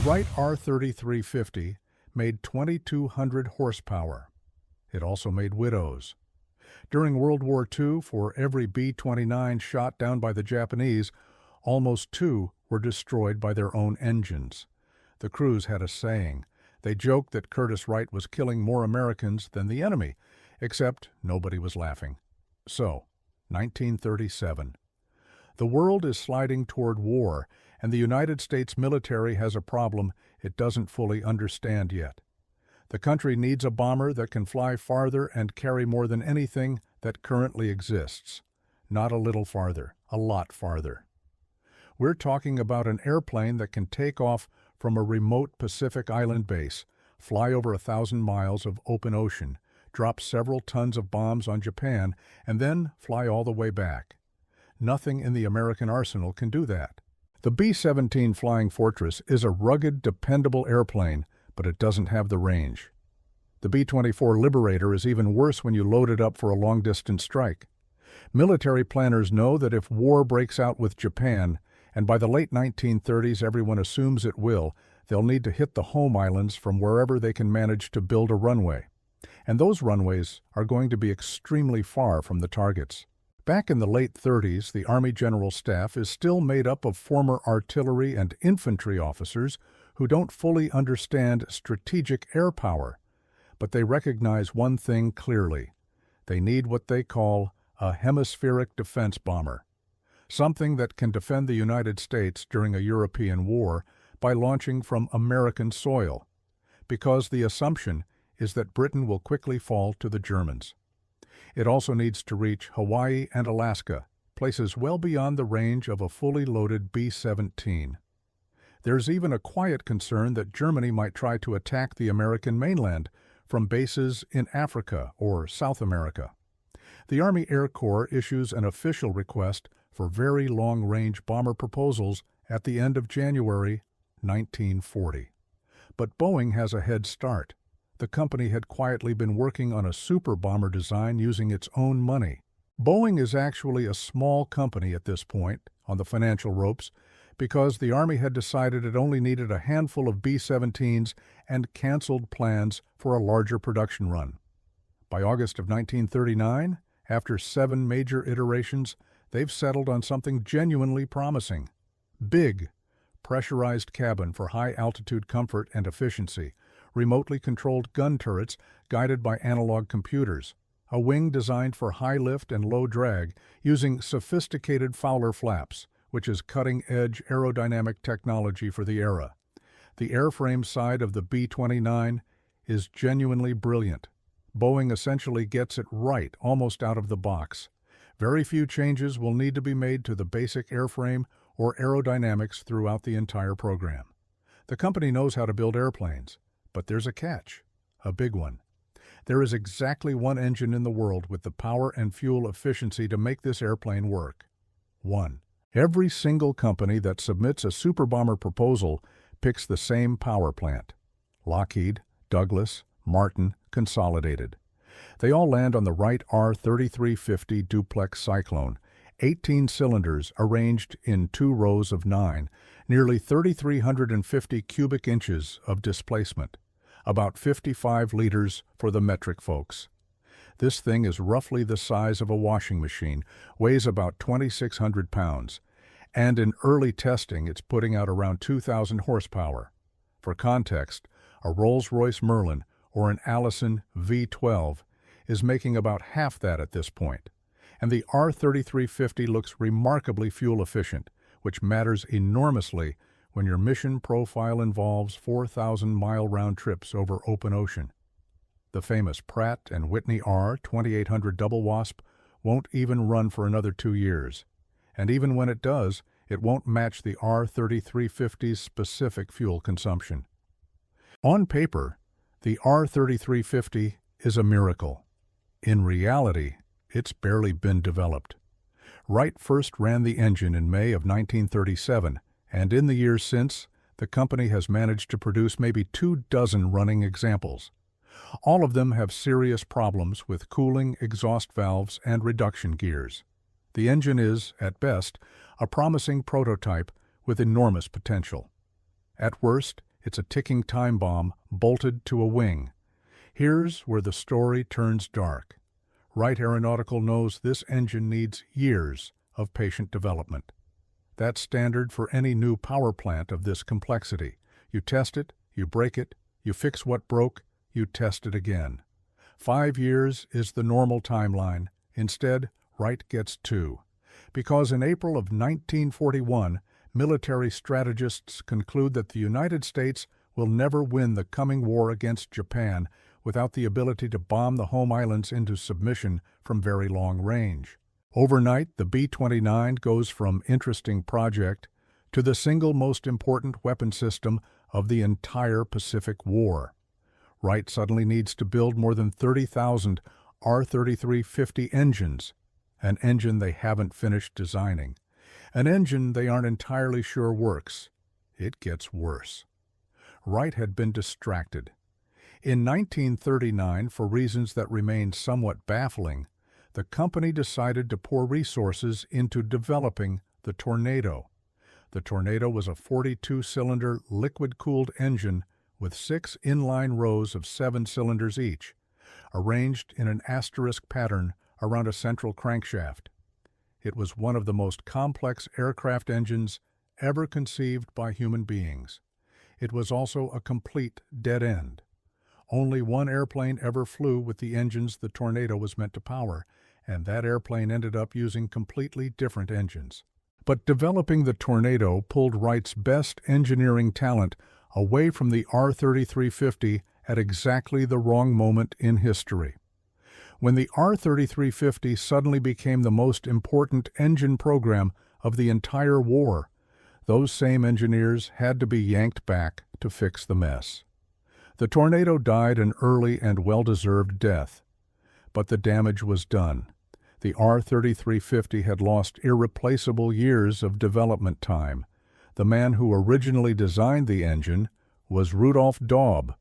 Wright R-3350 made 2,200 horsepower. It also made widows. During World War II, for every B-29 shot down by the Japanese, almost 2 were destroyed by their own engines. The crews had a saying. They joked that Curtiss-Wright was killing more Americans than the enemy, except nobody was laughing. So, 1937. The world is sliding toward war, and the United States military has a problem it doesn't fully understand yet. The country needs a bomber that can fly farther and carry more than anything that currently exists. Not a little farther, a lot farther. We're talking about an airplane that can take off from a remote Pacific Island base, fly over 1,000 miles of open ocean, drop several tons of bombs on Japan, and then fly all the way back. Nothing in the American arsenal can do that. The B-17 Flying Fortress is a rugged, dependable airplane, but it doesn't have the range. The B-24 Liberator is even worse when you load it up for a long-distance strike. Military planners know that if war breaks out with Japan, and by the late 1930s everyone assumes it will, they'll need to hit the home islands from wherever they can manage to build a runway. And those runways are going to be extremely far from the targets. Back in the late 30s, the Army General Staff is still made up of former artillery and infantry officers who don't fully understand strategic air power, but they recognize one thing clearly. They need what they call a hemispheric defense bomber, something that can defend the United States during a European war by launching from American soil, because the assumption is that Britain will quickly fall to the Germans. It also needs to reach Hawaii and Alaska, places well beyond the range of a fully loaded B-17. There's even a quiet concern that Germany might try to attack the American mainland from bases in Africa or South America. The Army Air Corps issues an official request for very long-range bomber proposals at the end of January 1940. But Boeing has a head start. The company had quietly been working on a super bomber design using its own money. Boeing is actually a small company at this point, on the financial ropes, because the Army had decided it only needed a handful of B-17s and canceled plans for a larger production run. By August of 1939, after 7 major iterations, they've settled on something genuinely promising. Big, pressurized cabin for high-altitude comfort and efficiency, remotely controlled gun turrets guided by analog computers, a wing designed for high lift and low drag using sophisticated Fowler flaps, which is cutting-edge aerodynamic technology for the era. The airframe side of the B-29 is genuinely brilliant. Boeing essentially gets it right almost out of the box. Very few changes will need to be made to the basic airframe or aerodynamics throughout the entire program. The company knows how to build airplanes, but there's a catch, a big one. There is exactly one engine in the world with the power and fuel efficiency to make this airplane work. 1. Every single company that submits a super bomber proposal picks the same power plant. Lockheed, Douglas, Martin, Consolidated. They all land on the Wright R-3350 Duplex-Cyclone, 18 cylinders arranged in 2 rows of 9, nearly 3,350 cubic inches of displacement, about 55 liters for the metric folks. This thing is roughly the size of a washing machine, weighs about 2,600 pounds, and in early testing it's putting out around 2,000 horsepower. For context, a Rolls-Royce Merlin or an Allison V12 is making about half that at this point, and the R-3350 looks remarkably fuel efficient, which matters enormously when your mission profile involves 4,000-mile round trips over open ocean. The famous Pratt & Whitney R-2800 Double Wasp won't even run for another 2 years, and even when it does, it won't match the R-3350's specific fuel consumption. On paper, the R-3350 is a miracle. In reality, it's barely been developed. Wright first ran the engine in May of 1937, and in the years since, the company has managed to produce maybe 24 running examples. All of them have serious problems with cooling, exhaust valves, and reduction gears. The engine is, at best, a promising prototype with enormous potential. At worst, It's a ticking time bomb bolted to a wing. Here's where the story turns dark. Wright Aeronautical knows this engine needs years of patient development. That's standard for any new power plant of this complexity. You test it, you break it, you fix what broke, you test it again. 5 years is the normal timeline. Instead, Wright gets 2. Because in April of 1941, military strategists conclude that the United States will never win the coming war against Japan without the ability to bomb the home islands into submission from very long range. Overnight, the B-29 goes from interesting project to the single most important weapon system of the entire Pacific War. Wright suddenly needs to build more than 30,000 R-3350 engines, an engine they haven't finished designing, an engine they aren't entirely sure works. It gets worse. Wright had been distracted. In 1939, for reasons that remain somewhat baffling, the company decided to pour resources into developing the Tornado. The Tornado was a 42-cylinder liquid-cooled engine with 6 inline rows of 7 cylinders each, arranged in an asterisk pattern around a central crankshaft. It was one of the most complex aircraft engines ever conceived by human beings. It was also a complete dead end. Only one airplane ever flew with the engines the Tornado was meant to power, and that airplane ended up using completely different engines. But developing the Tornado pulled Wright's best engineering talent away from the R-3350 at exactly the wrong moment in history. When the R-3350 suddenly became the most important engine program of the entire war, those same engineers had to be yanked back to fix the mess. The Tornado died an early and well-deserved death, but the damage was done. The R-3350 had lost irreplaceable years of development time. The man who originally designed the engine was Rudolf Daub,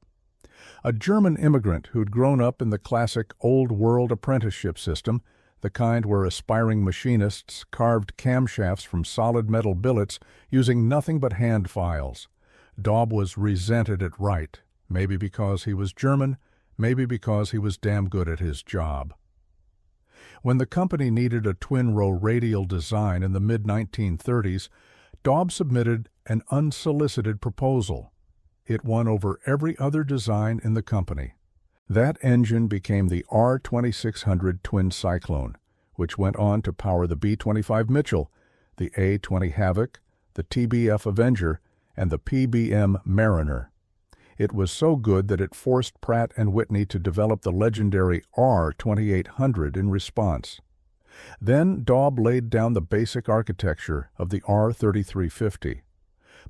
a German immigrant who'd grown up in the classic old-world apprenticeship system, the kind where aspiring machinists carved camshafts from solid metal billets using nothing but hand files. Daub was resented at Wright, maybe because he was German, maybe because he was damn good at his job. When the company needed a twin-row radial design in the mid-1930s, Daub submitted an unsolicited proposal. It won over every other design in the company. That engine became the R-2600 Twin Cyclone, which went on to power the B-25 Mitchell, the A-20 Havoc, the TBF Avenger, and the PBM Mariner. It was so good that it forced Pratt & Whitney to develop the legendary R-2800 in response. Then Daub laid down the basic architecture of the R-3350.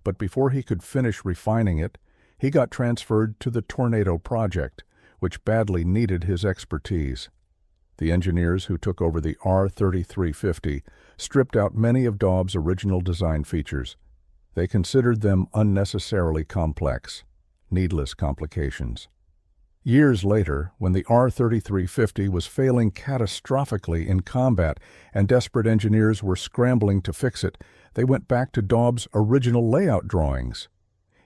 But before he could finish refining it, he got transferred to the Tornado project, which badly needed his expertise. The engineers who took over the R-3350 stripped out many of Daub's original design features. They considered them unnecessarily complex, needless complications. Years later, when the R-3350 was failing catastrophically in combat and desperate engineers were scrambling to fix it, they went back to Daub's original layout drawings.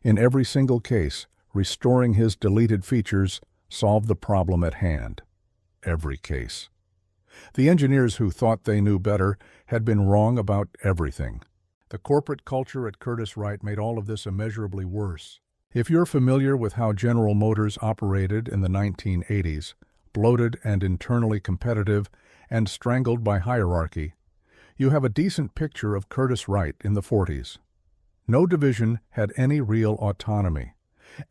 In every single case, restoring his deleted features solved the problem at hand. Every case. The engineers who thought they knew better had been wrong about everything. The corporate culture at Curtiss-Wright made all of this immeasurably worse. If you're familiar with how General Motors operated in the 1980s, bloated and internally competitive and strangled by hierarchy, you have a decent picture of Curtiss-Wright in the 40s. No division had any real autonomy.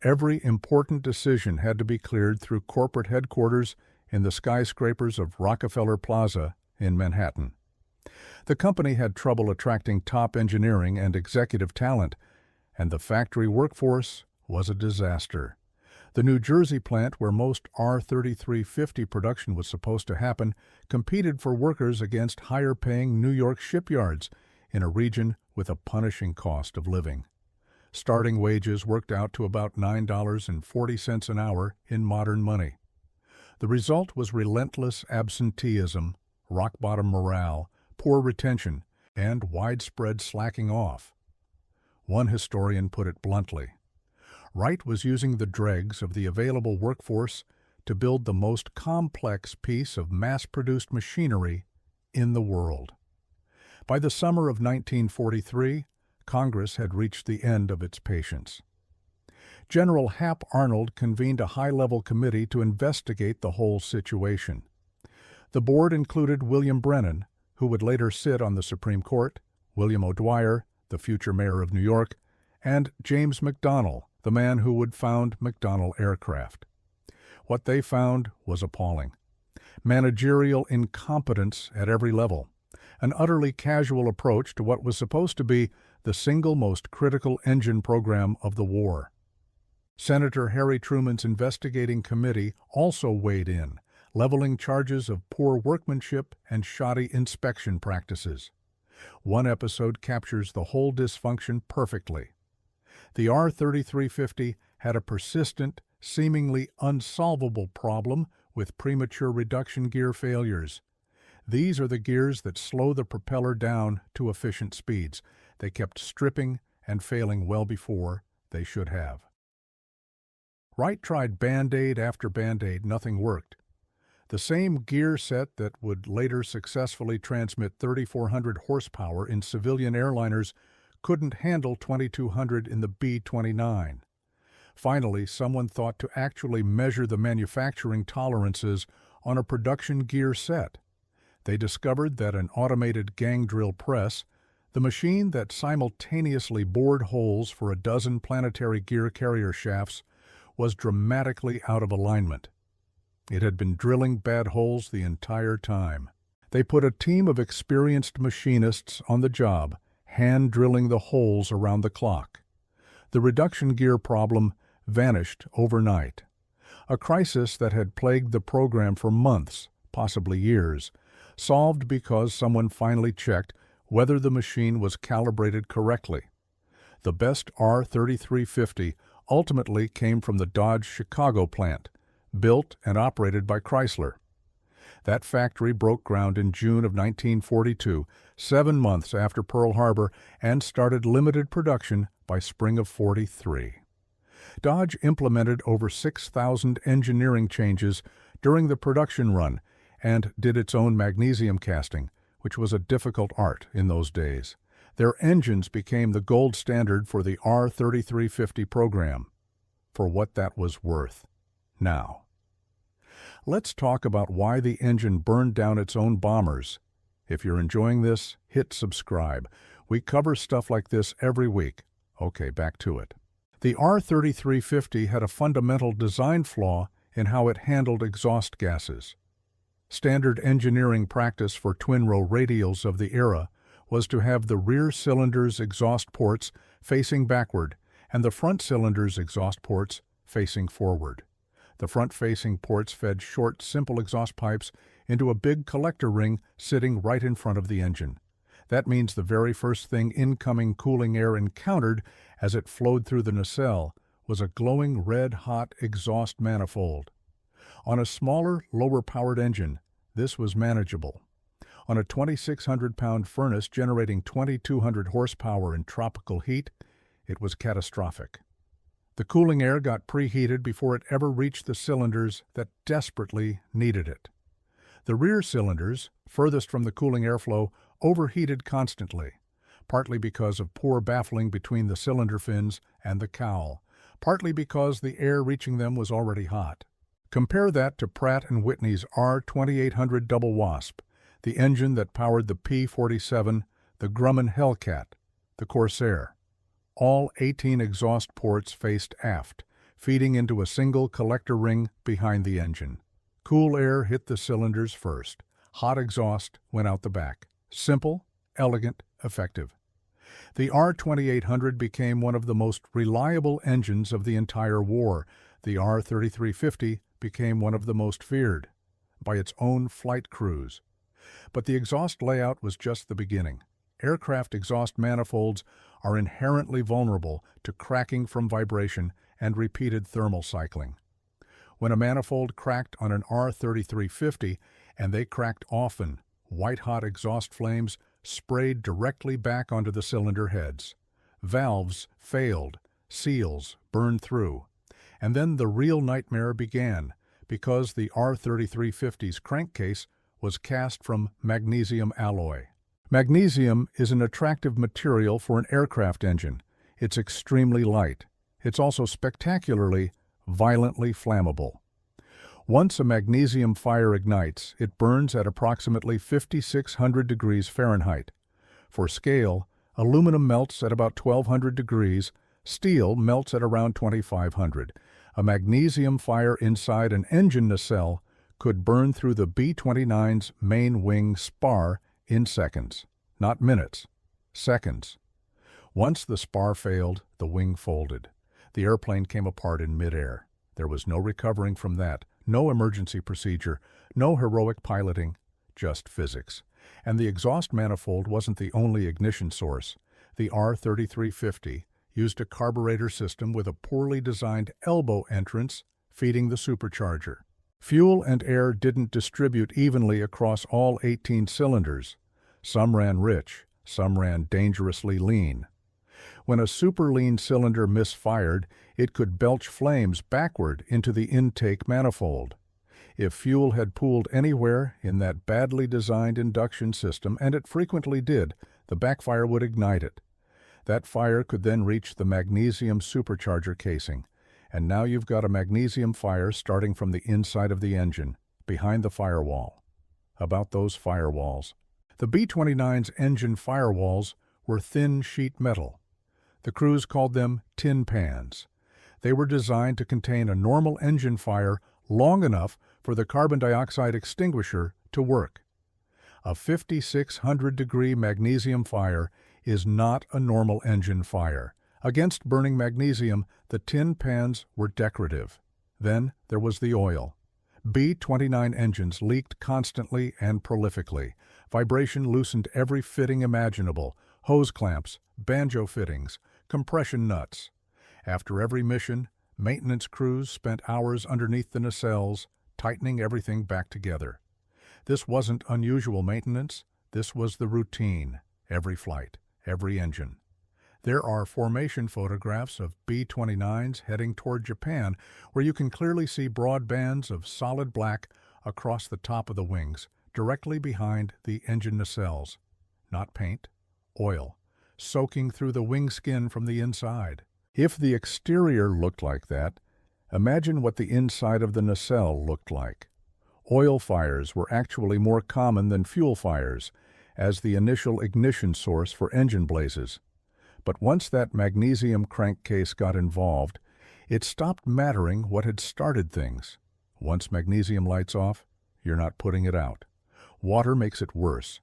Every important decision had to be cleared through corporate headquarters in the skyscrapers of Rockefeller Plaza in Manhattan. The company had trouble attracting top engineering and executive talent, and the factory workforce was a disaster. The New Jersey plant where most R-3350 production was supposed to happen competed for workers against higher-paying New York shipyards in a region with a punishing cost of living. Starting wages worked out to about $9.40 an hour in modern money. The result was relentless absenteeism, rock-bottom morale, poor retention, and widespread slacking off. One historian put it bluntly, Wright was using the dregs of the available workforce to build the most complex piece of mass-produced machinery in the world. By the summer of 1943, Congress had reached the end of its patience. General Hap Arnold convened a high-level committee to investigate the whole situation. The board included William Brennan, who would later sit on the Supreme Court, William O'Dwyer, the future mayor of New York, and James McDonnell, the man who would found McDonnell Aircraft. What they found was appalling. Managerial incompetence at every level, an utterly casual approach to what was supposed to be the single most critical engine program of the war. Senator Harry Truman's investigating committee also weighed in, leveling charges of poor workmanship and shoddy inspection practices. One episode captures the whole dysfunction perfectly. The R-3350 had a persistent, seemingly unsolvable problem with premature reduction gear failures. These are the gears that slow the propeller down to efficient speeds. They kept stripping and failing well before they should have. Wright tried Band-Aid after Band-Aid, nothing worked. The same gear set that would later successfully transmit 3,400 horsepower in civilian airliners couldn't handle 2,200 in the B-29. Finally, someone thought to actually measure the manufacturing tolerances on a production gear set. They discovered that an automated gang drill press, the machine that simultaneously bored holes for a dozen planetary gear carrier shafts, was dramatically out of alignment. It had been drilling bad holes the entire time. They put a team of experienced machinists on the job, hand-drilling the holes around the clock. The reduction gear problem vanished overnight. A crisis that had plagued the program for months, possibly years, solved because someone finally checked whether the machine was calibrated correctly. The best R-3350 ultimately came from the Dodge Chicago plant, built and operated by Chrysler. That factory broke ground in June of 1942, 7 months after Pearl Harbor, and started limited production by spring of '43. Dodge implemented over 6,000 engineering changes during the production run and did its own magnesium casting, which was a difficult art in those days. Their engines became the gold standard for the R-3350 program, for what that was worth. Now, let's talk about why the engine burned down its own bombers. If you're enjoying this, hit subscribe. We cover stuff like this every week. Okay, back to it. The R-3350 had a fundamental design flaw in how it handled exhaust gases. Standard engineering practice for twin-row radials of the era was to have the rear cylinder's exhaust ports facing backward and the front cylinder's exhaust ports facing forward. The front-facing ports fed short, simple exhaust pipes into a big collector ring sitting right in front of the engine. That means the very first thing incoming cooling air encountered as it flowed through the nacelle was a glowing red-hot exhaust manifold. On a smaller, lower-powered engine, this was manageable. On a 2,600-pound furnace generating 2,200 horsepower in tropical heat, it was catastrophic. The cooling air got preheated before it ever reached the cylinders that desperately needed it. The rear cylinders, furthest from the cooling airflow, overheated constantly, partly because of poor baffling between the cylinder fins and the cowl, partly because the air reaching them was already hot. Compare that to Pratt & Whitney's R-2800 Double Wasp, the engine that powered the P-47, the Grumman Hellcat, the Corsair. All 18 exhaust ports faced aft, feeding into a single collector ring behind the engine. Cool air hit the cylinders first. Hot exhaust went out the back. Simple, elegant, effective. The R-2800 became one of the most reliable engines of the entire war. The R-3350 became one of the most feared by its own flight crews. But the exhaust layout was just the beginning. Aircraft exhaust manifolds are inherently vulnerable to cracking from vibration and repeated thermal cycling. When a manifold cracked on an R-3350, and they cracked often, white-hot exhaust flames sprayed directly back onto the cylinder heads. Valves failed, seals burned through. And then the real nightmare began, because the R-3350's crankcase was cast from magnesium alloy. Magnesium is an attractive material for an aircraft engine. It's extremely light. It's also spectacularly, violently flammable. Once a magnesium fire ignites, it burns at approximately 5,600 degrees Fahrenheit. For scale, aluminum melts at about 1,200 degrees, steel melts at around 2,500. A magnesium fire inside an engine nacelle could burn through the B-29's main wing spar in seconds. Not minutes, seconds. Once the spar failed, the wing folded. The airplane came apart in midair. There was no recovering from that, no emergency procedure, no heroic piloting, just physics. And the exhaust manifold wasn't the only ignition source. The R-3350 used a carburetor system with a poorly designed elbow entrance feeding the supercharger. Fuel and air didn't distribute evenly across all 18 cylinders. Some ran rich, some ran dangerously lean. When a super lean cylinder misfired, it could belch flames backward into the intake manifold. If fuel had pooled anywhere in that badly designed induction system, and it frequently did, the backfire would ignite it. That fire could then reach the magnesium supercharger casing, and now you've got a magnesium fire starting from the inside of the engine, behind the firewall. About those firewalls. The B-29's engine firewalls were thin sheet metal. The crews called them tin pans. They were designed to contain a normal engine fire long enough for the carbon dioxide extinguisher to work. A 5,600-degree magnesium fire is not a normal engine fire. Against burning magnesium, the tin pans were decorative. Then there was the oil. B-29 engines leaked constantly and prolifically. Vibration loosened every fitting imaginable: hose clamps, banjo fittings, compression nuts. After every mission, maintenance crews spent hours underneath the nacelles, tightening everything back together. This wasn't unusual maintenance. This was the routine. Every flight, every engine. There are formation photographs of B-29s heading toward Japan where you can clearly see broad bands of solid black across the top of the wings, directly behind the engine nacelles. Not paint, oil, soaking through the wing skin from the inside. If the exterior looked like that, imagine what the inside of the nacelle looked like. Oil fires were actually more common than fuel fires, as the initial ignition source for engine blazes. But once that magnesium crankcase got involved, it stopped mattering what had started things. Once magnesium lights off, you're not putting it out. Water makes it worse.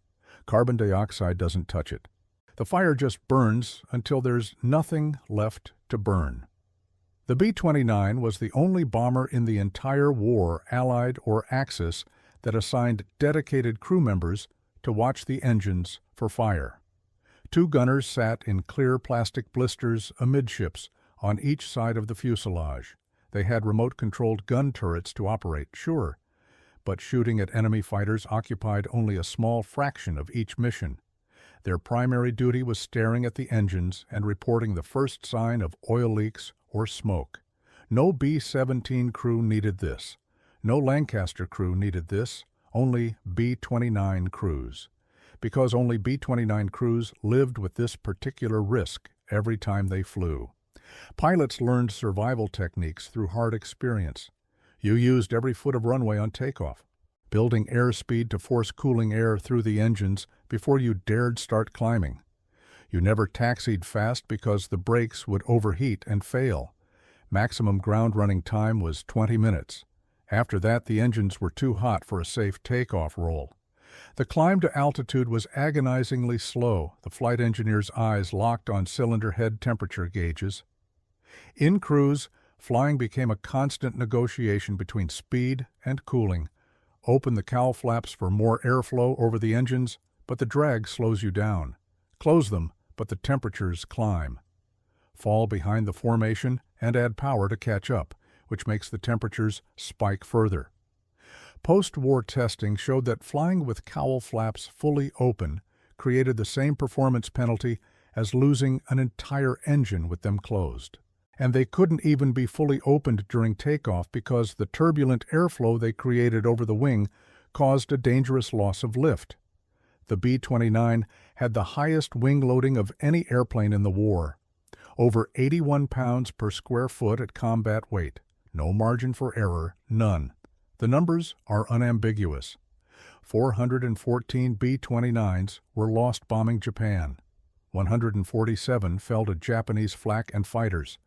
Carbon dioxide doesn't touch it. The fire just burns until there's nothing left to burn. The B-29 was the only bomber in the entire war, Allied or Axis, that assigned dedicated crew members to watch the engines for fire. 2 gunners sat in clear plastic blisters amidships on each side of the fuselage. They had remote-controlled gun turrets to operate, sure, but shooting at enemy fighters occupied only a small fraction of each mission. Their primary duty was staring at the engines and reporting the first sign of oil leaks or smoke. No B-17 crew needed this. No Lancaster crew needed this. Only B-29 crews. Because only B-29 crews lived with this particular risk every time they flew. Pilots learned survival techniques through hard experience. You used every foot of runway on takeoff, building airspeed to force cooling air through the engines before you dared start climbing. You never taxied fast because the brakes would overheat and fail. Maximum ground running time was 20 minutes. After that, the engines were too hot for a safe takeoff roll. The climb to altitude was agonizingly slow, the flight engineer's eyes locked on cylinder head temperature gauges. In cruise, flying became a constant negotiation between speed and cooling. Open the cowl flaps for more airflow over the engines, but the drag slows you down. Close them, but the temperatures climb. Fall behind the formation and add power to catch up, which makes the temperatures spike further. Post-war testing showed that flying with cowl flaps fully open created the same performance penalty as losing an entire engine with them closed. and they couldn't even be fully opened during takeoff because the turbulent airflow they created over the wing caused a dangerous loss of lift. The B-29 had the highest wing loading of any airplane in the war, over 81 pounds per square foot at combat weight. No margin for error, none. The numbers are unambiguous. 414 B-29s were lost bombing Japan. 147 fell to Japanese flak and fighters.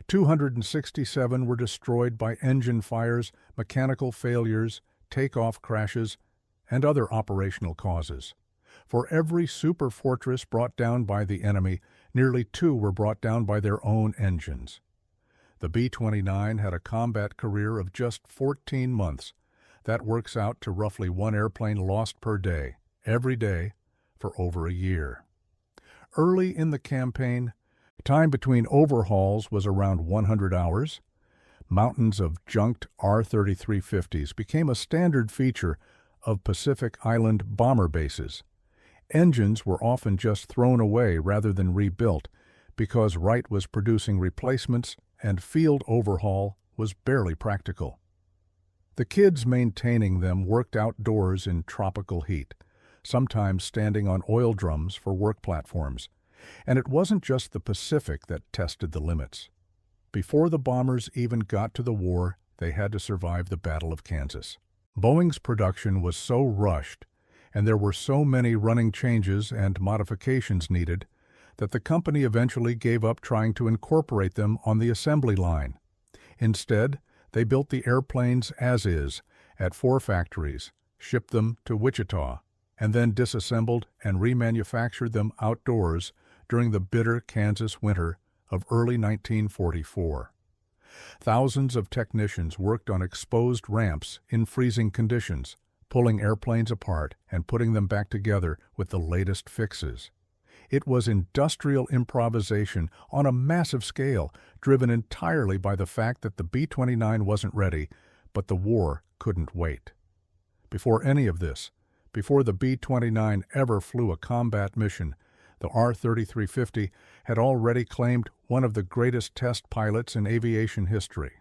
267 were destroyed by engine fires, mechanical failures, takeoff crashes, and other operational causes. For every Superfortress brought down by the enemy, nearly 2 were brought down by their own engines. The B-29 had a combat career of just 14 months. That works out to roughly 1 airplane lost per day, every day, for over a year. Early in the campaign, time between overhauls was around 100 hours. Mountains of junked R-3350s became a standard feature of Pacific Island bomber bases. Engines were often just thrown away rather than rebuilt because Wright was producing replacements and field overhaul was barely practical. The kids maintaining them worked outdoors in tropical heat, sometimes standing on oil drums for work platforms. And it wasn't just the Pacific that tested the limits. Before the bombers even got to the war, they had to survive the Battle of Kansas. Boeing's production was so rushed, and there were so many running changes and modifications needed, that the company eventually gave up trying to incorporate them on the assembly line. Instead, they built the airplanes as is, at 4 factories, shipped them to Wichita, and then disassembled and remanufactured them outdoors during the bitter Kansas winter of early 1944. Thousands of technicians worked on exposed ramps in freezing conditions, pulling airplanes apart and putting them back together with the latest fixes. It was industrial improvisation on a massive scale, driven entirely by the fact that the B-29 wasn't ready, but the war couldn't wait. Before any of this, before the B-29 ever flew a combat mission, the R-3350 had already claimed one of the greatest test pilots in aviation history.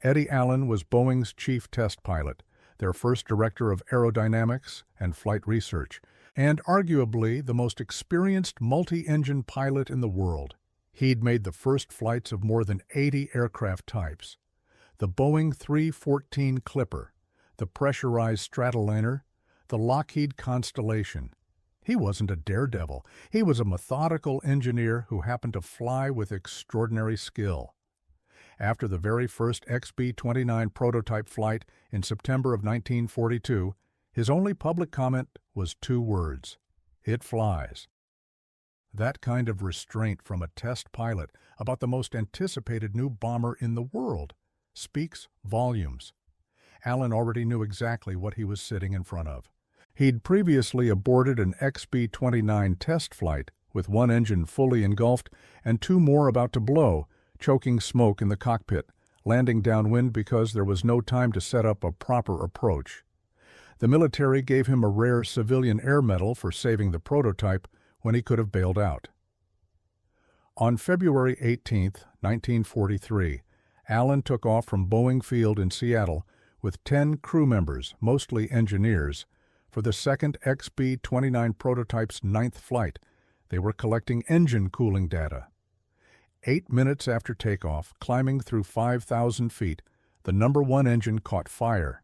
Eddie Allen was Boeing's chief test pilot, their first director of aerodynamics and flight research, and arguably the most experienced multi-engine pilot in the world. He'd made the first flights of more than 80 aircraft types. The Boeing 314 Clipper, the pressurized Stratoliner, the Lockheed Constellation. He wasn't a daredevil. He was a methodical engineer who happened to fly with extraordinary skill. After the very first XB-29 prototype flight in September of 1942, his only public comment was 2 words: "It flies." That kind of restraint from a test pilot about the most anticipated new bomber in the world speaks volumes. Allen already knew exactly what he was sitting in front of. He'd previously aborted an XB-29 test flight with 1 engine fully engulfed and 2 more about to blow, choking smoke in the cockpit, landing downwind because there was no time to set up a proper approach. The military gave him a rare civilian air medal for saving the prototype when he could have bailed out. On February 18, 1943, Allen took off from Boeing Field in Seattle with 10 crew members, mostly engineers, for the second XB-29 prototype's 9th flight. They were collecting engine cooling data. 8 minutes after takeoff, climbing through 5,000 feet, the number 1 engine caught fire.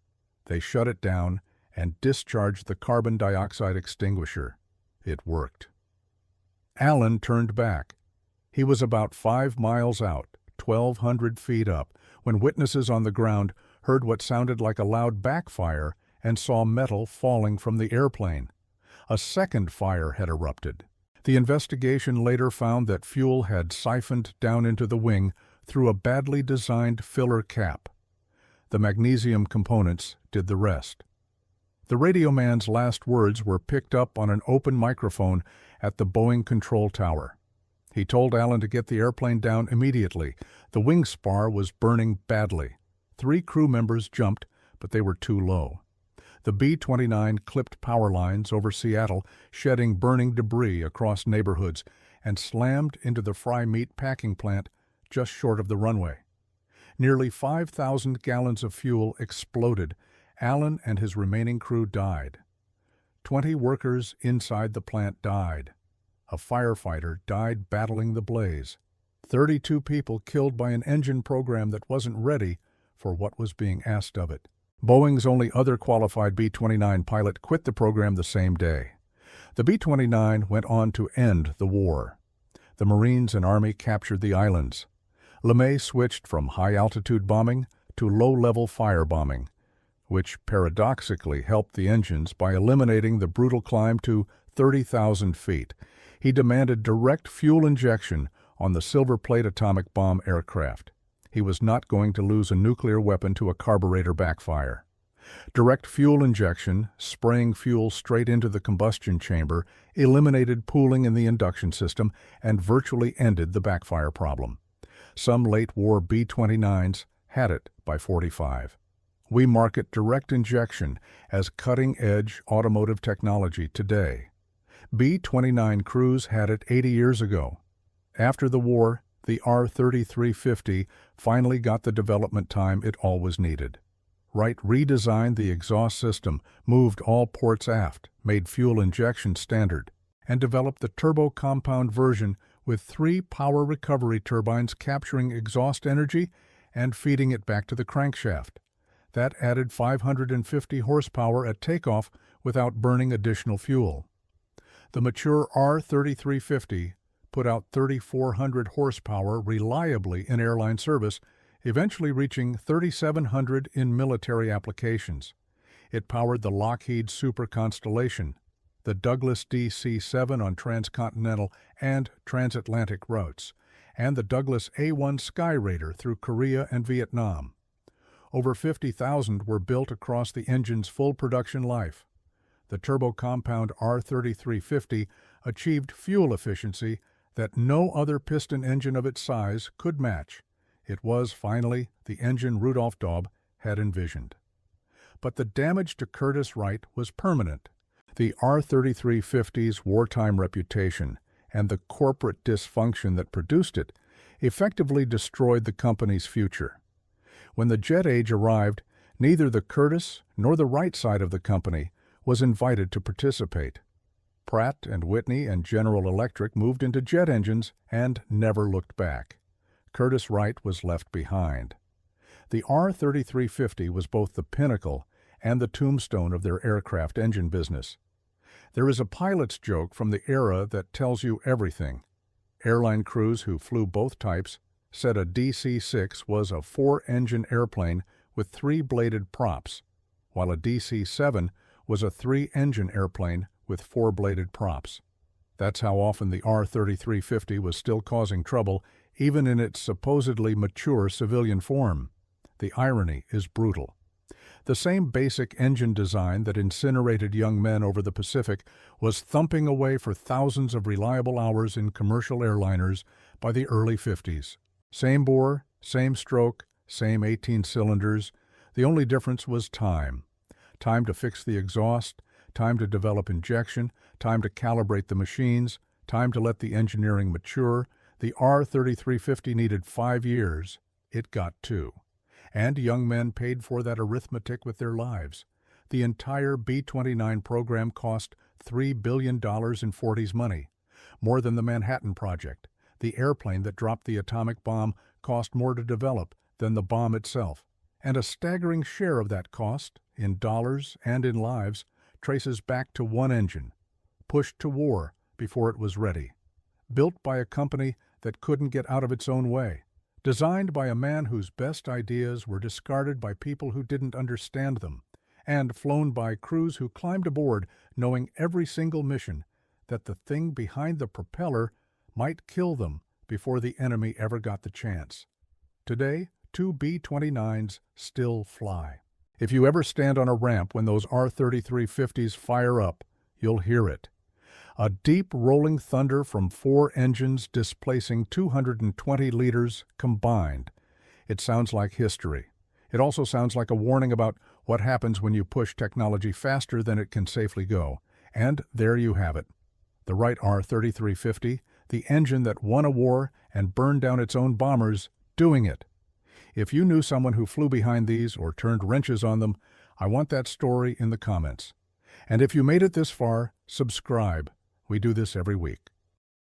They shut it down and discharged the carbon dioxide extinguisher. It worked. Allen turned back. He was about 5 miles out, 1,200 feet up, when witnesses on the ground heard what sounded like a loud backfire and saw metal falling from the airplane. A second fire had erupted. The investigation later found that fuel had siphoned down into the wing through a badly designed filler cap. The magnesium components did the rest. The radio man's last words were picked up on an open microphone at the Boeing control tower. He told Allen to get the airplane down immediately. The wing spar was burning badly. 3 crew members jumped, but they were too low. The B-29 clipped power lines over Seattle, shedding burning debris across neighborhoods, and slammed into the fry meat packing plant just short of the runway. Nearly 5,000 gallons of fuel exploded. Allen and his remaining crew died. 20 workers inside the plant died. A firefighter died battling the blaze. 32 people killed by an engine program that wasn't ready for what was being asked of it. Boeing's only other qualified B-29 pilot quit the program the same day. The B-29 went on to end the war. The Marines and Army captured the islands. LeMay switched from high-altitude bombing to low-level fire bombing, which paradoxically helped the engines by eliminating the brutal climb to 30,000 feet. He demanded direct fuel injection on the Silver Plate atomic bomb aircraft. He was not going to lose a nuclear weapon to a carburetor backfire. Direct fuel injection, spraying fuel straight into the combustion chamber, eliminated pooling in the induction system and virtually ended the backfire problem. Some late-war B-29s had it by 45. We market direct injection as cutting-edge automotive technology today. B-29 crews had it 80 years ago. After the war, the R-3350 finally got the development time it always needed. Wright redesigned the exhaust system, moved all ports aft, made fuel injection standard, and developed the turbo-compound version with 3 power recovery turbines capturing exhaust energy and feeding it back to the crankshaft. That added 550 horsepower at takeoff without burning additional fuel. The mature R-3350 put out 3,400 horsepower reliably in airline service, eventually reaching 3,700 in military applications. It powered the Lockheed Super Constellation, the Douglas DC-7 on transcontinental and transatlantic routes, and the Douglas A-1 Sky Raider through Korea and Vietnam. Over 50,000 were built across the engine's full production life. The turbo-compound R-3350 achieved fuel efficiency that no other piston engine of its size could match. It was, finally, the engine Rudolf Daub had envisioned. But the damage to Curtiss-Wright was permanent. The R-3350's wartime reputation and the corporate dysfunction that produced it effectively destroyed the company's future. When the jet age arrived, neither the Curtiss nor the Wright side of the company was invited to participate. Pratt & Whitney and General Electric moved into jet engines and never looked back. Curtiss-Wright was left behind. The R-3350 was both the pinnacle and the tombstone of their aircraft engine business. There is a pilot's joke from the era that tells you everything. Airline crews who flew both types said a DC-6 was a 4-engine airplane with 3-bladed props, while a DC-7 was a 3-engine airplane with 4-bladed props. That's how often the R-3350 was still causing trouble, even in its supposedly mature civilian form. The irony is brutal. The same basic engine design that incinerated young men over the Pacific was thumping away for thousands of reliable hours in commercial airliners by the early 50s. Same bore, same stroke, same 18 cylinders. The only difference was time. Time to fix the exhaust, time to develop injection, time to calibrate the machines, time to let the engineering mature. The R-3350 needed 5 years. It got 2. And young men paid for that arithmetic with their lives. The entire B-29 program cost $3 billion in 40s money, more than the Manhattan Project. The airplane that dropped the atomic bomb cost more to develop than the bomb itself. And a staggering share of that cost, in dollars and in lives, traces back to one engine, pushed to war before it was ready, built by a company that couldn't get out of its own way, designed by a man whose best ideas were discarded by people who didn't understand them, and flown by crews who climbed aboard knowing every single mission that the thing behind the propeller might kill them before the enemy ever got the chance. Today, 2 B-29s still fly. If you ever stand on a ramp when those R-3350s fire up, you'll hear it. A deep rolling thunder from 4 engines displacing 220 liters combined. It sounds like history. It also sounds like a warning about what happens when you push technology faster than it can safely go. And there you have it. The Wright R-3350, the engine that won a war and burned down its own bombers, doing it. If you knew someone who flew behind these or turned wrenches on them, I want that story in the comments. And if you made it this far, subscribe. We do this every week.